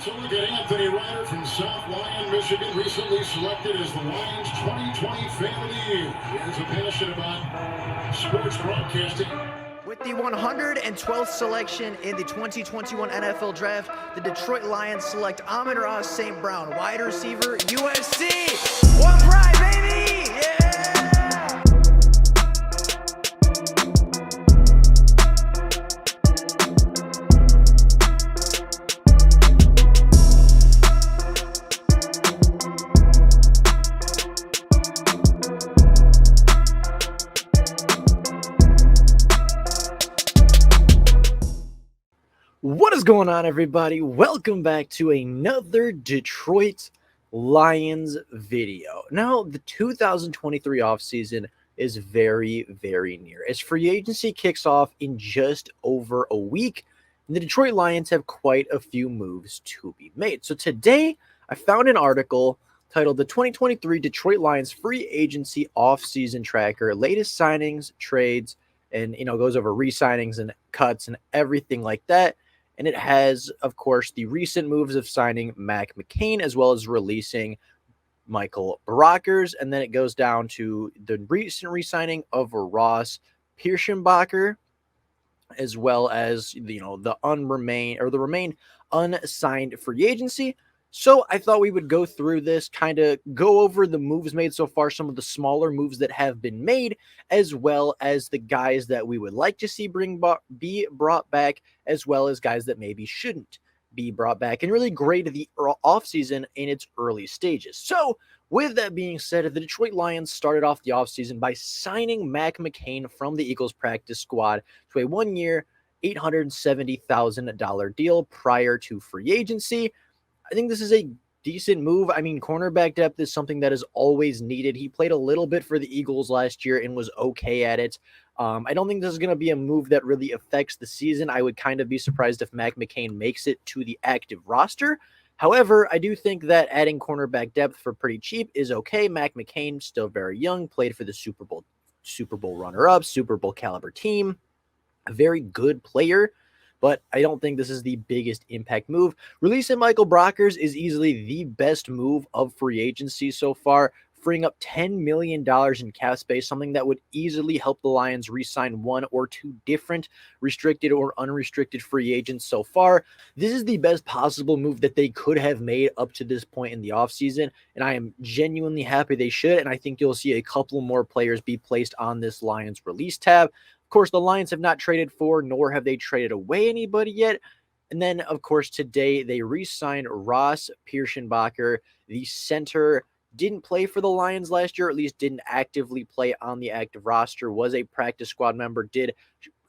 So look at Anthony Ryder from South Lyon, Michigan, recently selected as the Lions 2020 Fan of the Year. He has a passion about sports broadcasting. With the 112th selection in the 2021 NFL Draft, the Detroit Lions select Amon-Ra St. Brown, wide receiver, USC. One pride, baby! Yeah! What is going on, everybody? Welcome back to another Detroit Lions video. Now, the 2023 offseason is very, very near. As free agency kicks off in just over a week, and the Detroit Lions have quite a few moves to be made. So today, I found an article titled The 2023 Detroit Lions Free Agency Offseason Tracker, Latest Signings, Trades, and, goes over re-signings and cuts and everything like that. And it has, of course, the recent moves of signing Mac McCain as well as releasing Michael Brockers. And then it goes down to the recent re-signing of Ross Pierschenbacher, as well as, the remain unsigned free agency. So I thought we would go through this, kind of go over the moves made so far, some of the smaller moves that have been made, as well as the guys that we would like to see be brought back, as well as guys that maybe shouldn't be brought back, and really grade the offseason in its early stages. So with that being said, the Detroit Lions started off the offseason by signing Mac McCain from the Eagles practice squad to a 1-year, $870,000 deal prior to free agency. I think this is a decent move. I mean, cornerback depth is something that is always needed. He played a little bit for the Eagles last year and was okay at it. I don't think this is going to be a move that really affects the season. I would kind of be surprised if Mac McCain makes it to the active roster. However, I do think that adding cornerback depth for pretty cheap is okay. Mac McCain, still very young, played for the Super Bowl runner-up, Super Bowl caliber team. A very good player. But I don't think this is the biggest impact move. Releasing Michael Brockers is easily the best move of free agency so far, freeing up $10 million in cap space, something that would easily help the Lions re-sign one or two different restricted or unrestricted free agents so far. This is the best possible move that they could have made up to this point in the offseason, and I am genuinely happy they should, and I think you'll see a couple more players be placed on this Lions release tab. Of course, the Lions have not traded for, nor have they traded away anybody yet. And then, of course, today they re-signed Ross Pierschenbacher, the center. Didn't play for the Lions last year, or at least didn't actively play on the active roster, was a practice squad member, did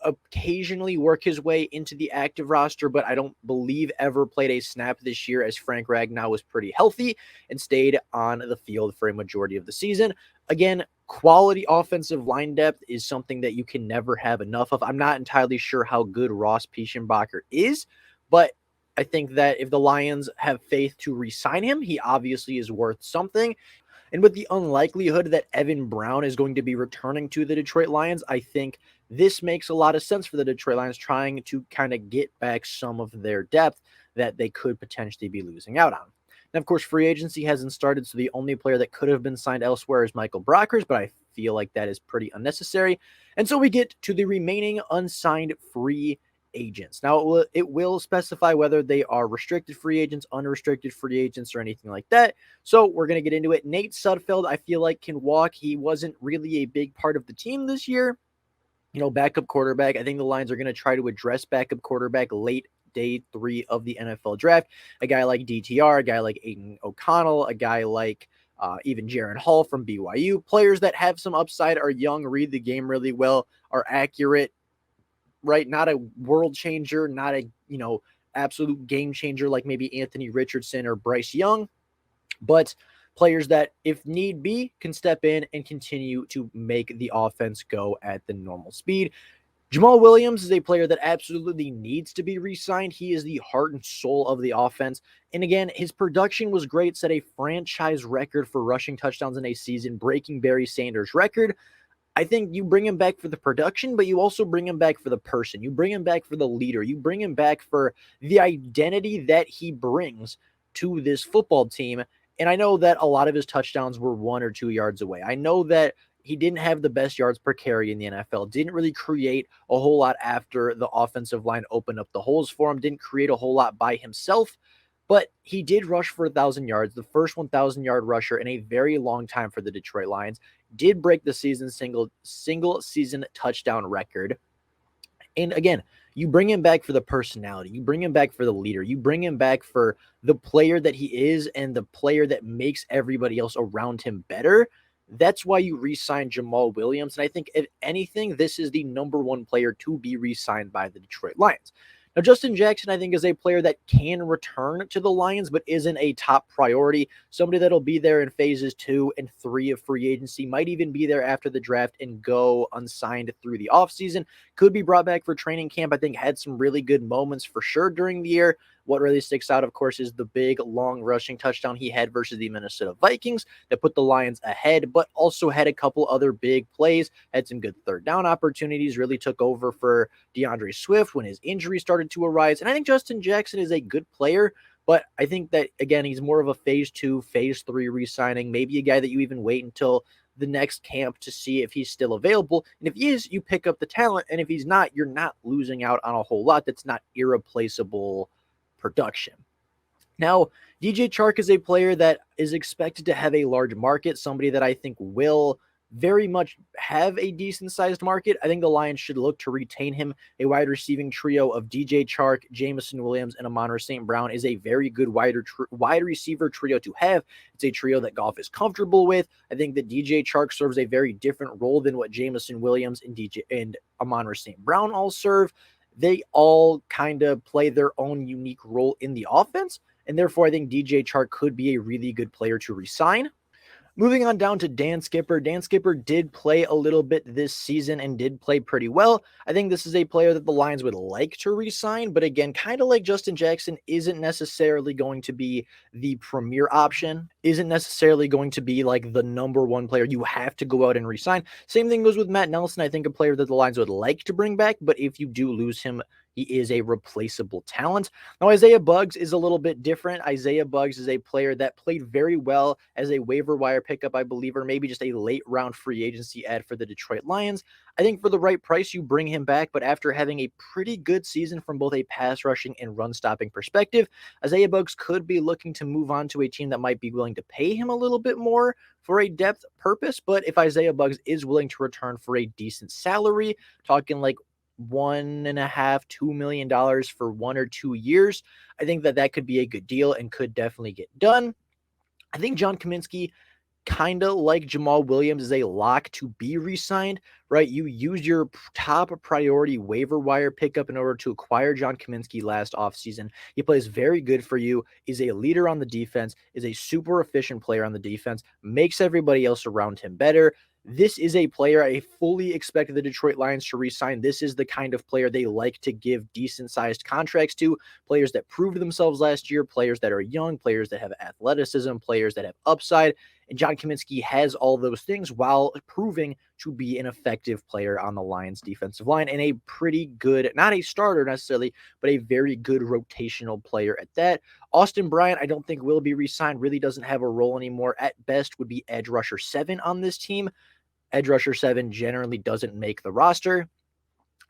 occasionally work his way into the active roster, but I don't believe ever played a snap this year, as Frank Ragnow was pretty healthy and stayed on the field for a majority of the season. Again, quality offensive line depth is something that you can never have enough of. I'm not entirely sure how good Ross Pierschenbacher is, but I think that if the Lions have faith to re-sign him, he obviously is worth something. And with the unlikelihood that Evan Brown is going to be returning to the Detroit Lions, I think this makes a lot of sense for the Detroit Lions, trying to kind of get back some of their depth that they could potentially be losing out on. And of course, free agency hasn't started, so the only player that could have been signed elsewhere is Michael Brockers, but I feel like that is pretty unnecessary. And so we get to the remaining unsigned free agents. Now, it will specify whether they are restricted free agents, unrestricted free agents, or anything like that. So we're going to get into it. Nate Sudfeld, I feel like, can walk. He wasn't really a big part of the team this year. Backup quarterback. I think the Lions are going to try to address backup quarterback late day 3 of the NFL draft. A guy like DTR, a guy like Aiden O'Connell, a guy like even Jaron Hall from BYU. Players that have some upside, are young, read the game really well, are accurate, right? Not a world changer, not a, absolute game changer like maybe Anthony Richardson or Bryce Young, but players that, if need be, can step in and continue to make the offense go at the normal speed. Jamal Williams is a player that absolutely needs to be re-signed. He is the heart and soul of the offense. And again, his production was great, set a franchise record for rushing touchdowns in a season, breaking Barry Sanders' record. I think you bring him back for the production, but you also bring him back for the person. You bring him back for the leader. You bring him back for the identity that he brings to this football team. And I know that a lot of his touchdowns were 1 or 2 yards away. I know that he didn't have the best yards per carry in the NFL, didn't really create a whole lot after the offensive line opened up the holes for him, didn't create a whole lot by himself, but he did rush for 1,000 yards, the first 1,000-yard rusher in a very long time for the Detroit Lions, did break the single season touchdown record. And again, you bring him back for the personality. You bring him back for the leader. You bring him back for the player that he is and the player that makes everybody else around him better. That's why you re-signed Jamal Williams. And I think, if anything, this is the number one player to be re-signed by the Detroit Lions. Now, Justin Jackson, I think, is a player that can return to the Lions, but isn't a top priority. Somebody that'll be there in phases 2 and 3 of free agency, might even be there after the draft and go unsigned through the offseason. Could be brought back for training camp. I think had some really good moments for sure during the year. What really sticks out, of course, is the big, long rushing touchdown he had versus the Minnesota Vikings that put the Lions ahead, but also had a couple other big plays, had some good third down opportunities, really took over for DeAndre Swift when his injury started to arise. And I think Justin Jackson is a good player, but I think that, again, he's more of a phase 2, phase 3 re-signing, maybe a guy that you even wait until the next camp to see if he's still available. And if he is, you pick up the talent. And if he's not, you're not losing out on a whole lot that's not irreplaceable production. Now, DJ Chark is a player that is expected to have a large market, somebody that I think will very much have a decent sized market. I think the Lions should look to retain him. A wide receiving trio of DJ Chark, Jameson Williams, and Amon-Ra St. Brown is a very good wide receiver trio to have. It's a trio that Goff is comfortable with. I think that DJ Chark serves a very different role than what Jameson Williams and Amon-Ra St. Brown all serve. They all kind of play their own unique role in the offense, and therefore I think DJ Chark could be a really good player to re-sign. Moving on down to Dan Skipper. Dan Skipper did play a little bit this season and did play pretty well. I think this is a player that the Lions would like to re-sign, but again, kind of like Justin Jackson, isn't necessarily going to be the premier option, isn't necessarily going to be like the number one player you have to go out and re-sign. Same thing goes with Matt Nelson. I think a player that the Lions would like to bring back, but if you do lose him, he is a replaceable talent. Now, Isaiah Buggs is a little bit different. Isaiah Buggs is a player that played very well as a waiver wire pickup, I believe, or maybe just a late round free agency ad for the Detroit Lions. I think for the right price, you bring him back, but after having a pretty good season from both a pass rushing and run stopping perspective, Isaiah Buggs could be looking to move on to a team that might be willing to pay him a little bit more for a depth purpose. But if Isaiah Buggs is willing to return for a decent salary, talking like $1.5–2 million for 1 or 2 years, I think that could be a good deal and could definitely get done. I think John Cominsky, kind of like Jamal Williams, is a lock to be re-signed, right? You used your top priority waiver wire pickup in order to acquire John Cominsky last offseason. He plays very good for you, is a leader on the defense, is a super efficient player on the defense, makes everybody else around him better. This is a player I fully expected the Detroit Lions to re-sign. This is the kind of player they like to give decent-sized contracts to, players that proved themselves last year, players that are young, players that have athleticism, players that have upside. And John Cominsky has all those things while proving to be an effective player on the Lions defensive line and a pretty good, not a starter necessarily, but a very good rotational player at that. Austin Bryant, I don't think will be re-signed, really doesn't have a role anymore. At best would be edge rusher 7 on this team. Edge rusher 7 generally doesn't make the roster.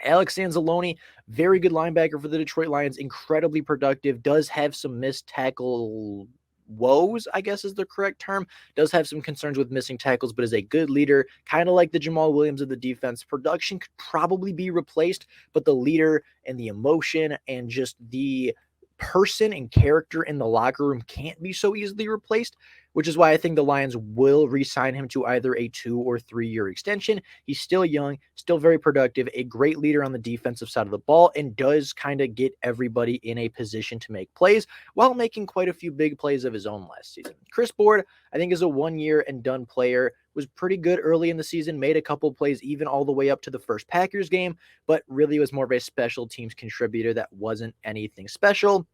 Alex Anzalone, very good linebacker for the Detroit Lions, incredibly productive, does have some missed tackle woes, I guess is the correct term, does have some concerns with missing tackles, but is a good leader, kind of like the Jamal Williams of the defense. Production could probably be replaced, but the leader and the emotion and just the person and character in the locker room can't be so easily replaced, which is why I think the Lions will re-sign him to either a 2 or 3 year extension. He's still young, still very productive, a great leader on the defensive side of the ball, and does kind of get everybody in a position to make plays while making quite a few big plays of his own last season. Chris Board, I think, is a 1 year and done player, was pretty good early in the season, made a couple plays even all the way up to the first Packers game, but really was more of a special teams contributor that wasn't anything special.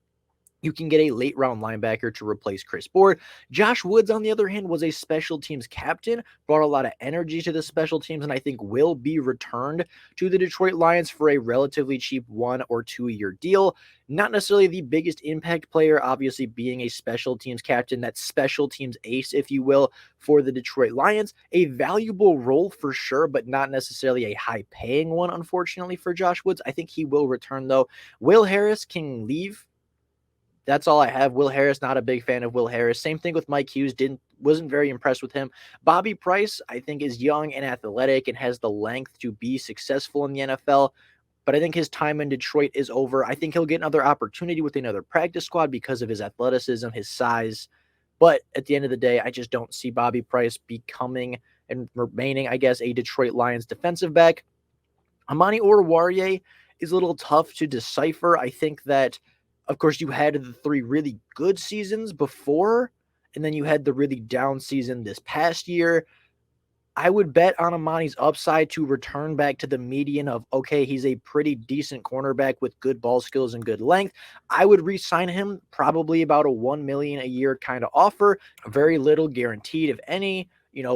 You can get a late round linebacker to replace Chris Board. Josh Woods, on the other hand, was a special teams captain, brought a lot of energy to the special teams, and I think will be returned to the Detroit Lions for a relatively cheap 1 or 2 year deal. Not necessarily the biggest impact player, obviously being a special teams captain, that special teams ace, if you will, for the Detroit Lions. A valuable role for sure, but not necessarily a high paying one, unfortunately, for Josh Woods. I think he will return, though. Will Harris can leave. That's all I have. Will Harris, not a big fan of Will Harris. Same thing with Mike Hughes. Wasn't very impressed with him. Bobby Price, I think, is young and athletic and has the length to be successful in the NFL. But I think his time in Detroit is over. I think he'll get another opportunity with another practice squad because of his athleticism, his size. But at the end of the day, I just don't see Bobby Price becoming and remaining, I guess, a Detroit Lions defensive back. Amani Oruwariye is a little tough to decipher. I think that, of course, you had the 3 really good seasons before, and then you had the really down season this past year. I would bet on Amani's upside to return back to the median of, okay, he's a pretty decent cornerback with good ball skills and good length. I would re-sign him, probably about a $1 million a year kind of offer, very little guaranteed, if any.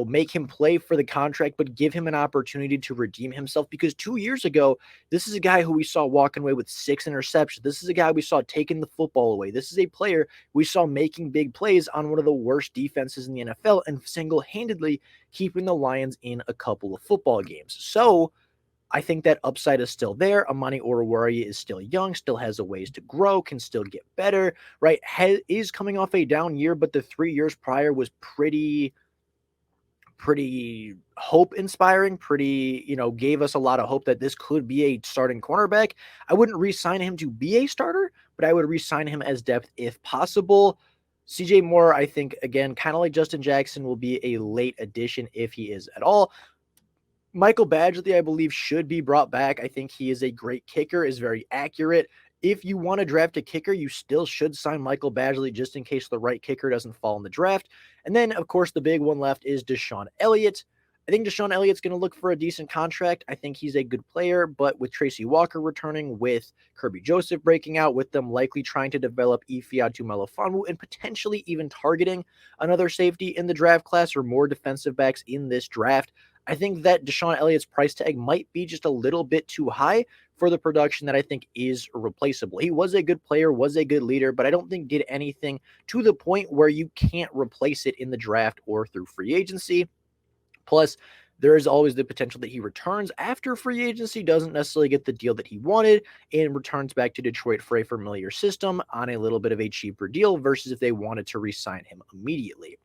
Make him play for the contract, but give him an opportunity to redeem himself. Because 2 years ago, this is a guy who we saw walking away with 6 interceptions. This is a guy we saw taking the football away. This is a player we saw making big plays on one of the worst defenses in the NFL and single-handedly keeping the Lions in a couple of football games. So I think that upside is still there. Amani Oruwariye is still young, still has a ways to grow, can still get better, right? Is coming off a down year, but the 3 years prior was pretty hope inspiring, gave us a lot of hope that this could be a starting cornerback. I wouldn't re-sign him to be a starter, but I would re-sign him as depth if possible. CJ Moore, I think, again, kind of like Justin Jackson, will be a late addition if he is at all. Michael Badgley, I believe, should be brought back. I think he is a great kicker, is very accurate. If you want to draft a kicker, you still should sign Michael Badgley just in case the right kicker doesn't fall in the draft. And then, of course, the big one left is DeShon Elliott. I think DeShon Elliott's going to look for a decent contract. I think he's a good player, but with Tracy Walker returning, with Kirby Joseph breaking out, with them likely trying to develop Ifeatu Melifonwu and potentially even targeting another safety in the draft class or more defensive backs in this draft, I think that DeShon Elliott's price tag might be just a little bit too high for the production that I think is replaceable. He was a good player, was a good leader, but I don't think did anything to the point where you can't replace it in the draft or through free agency. Plus, there is always the potential that he returns after free agency, doesn't necessarily get the deal that he wanted, and returns back to Detroit for a familiar system on a little bit of a cheaper deal versus if they wanted to re-sign him immediately.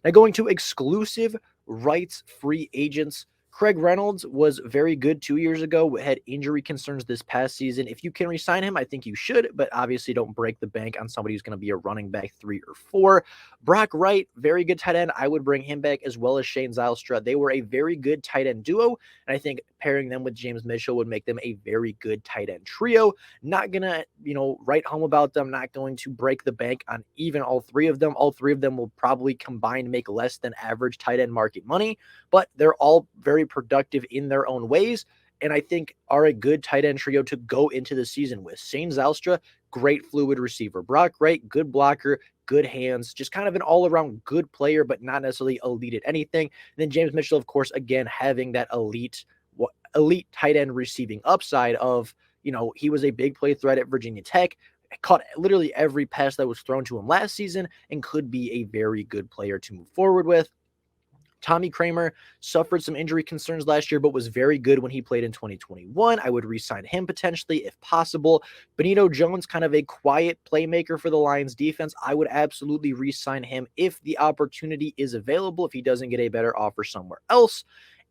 Now, going to exclusive rights free agents, Craig Reynolds was very good 2 years ago, had injury concerns this past season. If you can re-sign him, I think you should, but obviously don't break the bank on somebody who's going to be a running back 3 or 4. Brock Wright, very good tight end. I would bring him back as well as Shane Zylstra. They were a very good tight end duo, and I think pairing them with James Mitchell would make them a very good tight end trio. Not going to, write home about them, not going to break the bank on even all 3 of them. All 3 of them will probably combined make less than average tight end market money, but they're all very productive in their own ways, and I think are a good tight end trio to go into the season with. Shane Zylstra, great fluid receiver. Brock Wright, good blocker, good hands, just kind of an all-around good player, but not necessarily elite at anything. And then James Mitchell, of course, again, having that elite tight end receiving upside of, he was a big play threat at Virginia Tech, caught literally every pass that was thrown to him last season, and could be a very good player to move forward with. Tommy Kramer suffered some injury concerns last year, but was very good when he played in 2021. I would re-sign him potentially if possible. Benito Jones, kind of a quiet playmaker for the Lions defense. I would absolutely re-sign him if the opportunity is available, if he doesn't get a better offer somewhere else.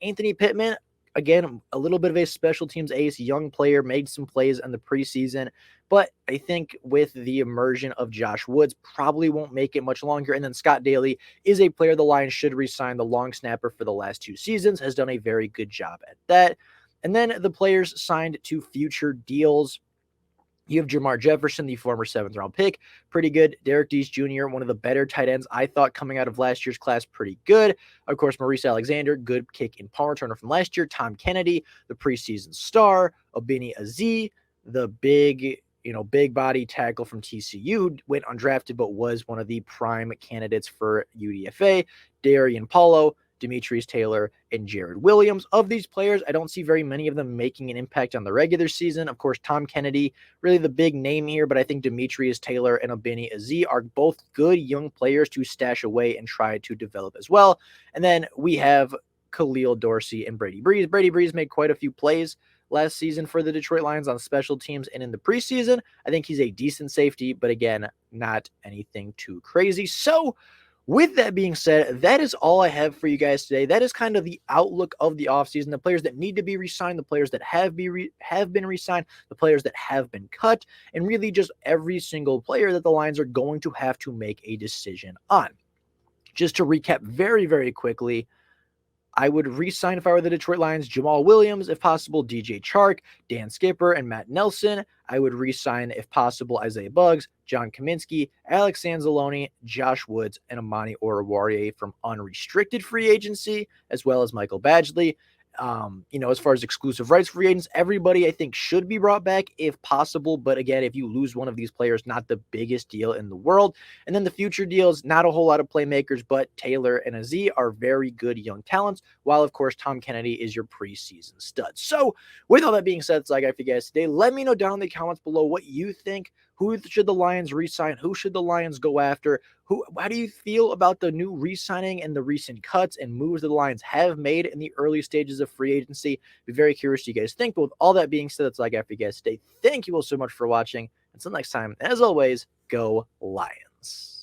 Anthony Pittman, again, a little bit of a special teams ace, young player, made some plays in the preseason, but I think with the immersion of Josh Woods, probably won't make it much longer. And then Scott Daly is a player the Lions should re-sign. The long snapper for the last 2 seasons has done a very good job at that. And then the players signed to future deals. You have Jamar Jefferson, the former 7th-round pick, pretty good. Derek Deese Jr., one of the better tight ends I thought coming out of last year's class, pretty good. Of course, Maurice Alexander, good kick and punt returner from last year. Tom Kennedy, the preseason star. Obini Azie, the big big body tackle from TCU, went undrafted, but was one of the prime candidates for UDFA. Darian Paulo, Demetrius Taylor, and Jared Williams. Of these players, I don't see very many of them making an impact on the regular season. Of course, Tom Kennedy, really the big name here, but I think Demetrius Taylor and Obini Azie are both good young players to stash away and try to develop as well. And then we have Khalil Dorsey and Brady Breeze. Brady Breeze made quite a few plays last season for the Detroit Lions on special teams and in the preseason. I think he's a decent safety, but again, not anything too crazy. So with that being said, that is all I have for you guys today. That is kind of the outlook of the offseason, the players that need to be re-signed, the players that have been re-signed, the players that have been cut, and really just every single player that the Lions are going to have to make a decision on. Just to recap very, very quickly, I would re-sign, if I were the Detroit Lions, Jamal Williams, if possible, DJ Chark, Dan Skipper, and Matt Nelson. I would re-sign, if possible, Isaiah Buggs, John Cominsky, Alex Anzalone, Josh Woods, and Amani Oruwariye from unrestricted free agency, as well as Michael Badgley. As far as exclusive rights free agents, everybody I think should be brought back if possible. But again, if you lose one of these players, not the biggest deal in the world. And then the future deals, not a whole lot of playmakers, but Taylor and Azie are very good young talents, while of course Tom Kennedy is your preseason stud. So with all that being said, that's all I got for you guys today. Let me know down in the comments below what you think. Who should the Lions re-sign? Who should the Lions go after? How do you feel about the new re-signing and the recent cuts and moves that the Lions have made in the early stages of free agency? Be very curious what you guys think. But with all that being said, that's all I got for you guys today. Thank you all so much for watching. Until next time, as always, go Lions.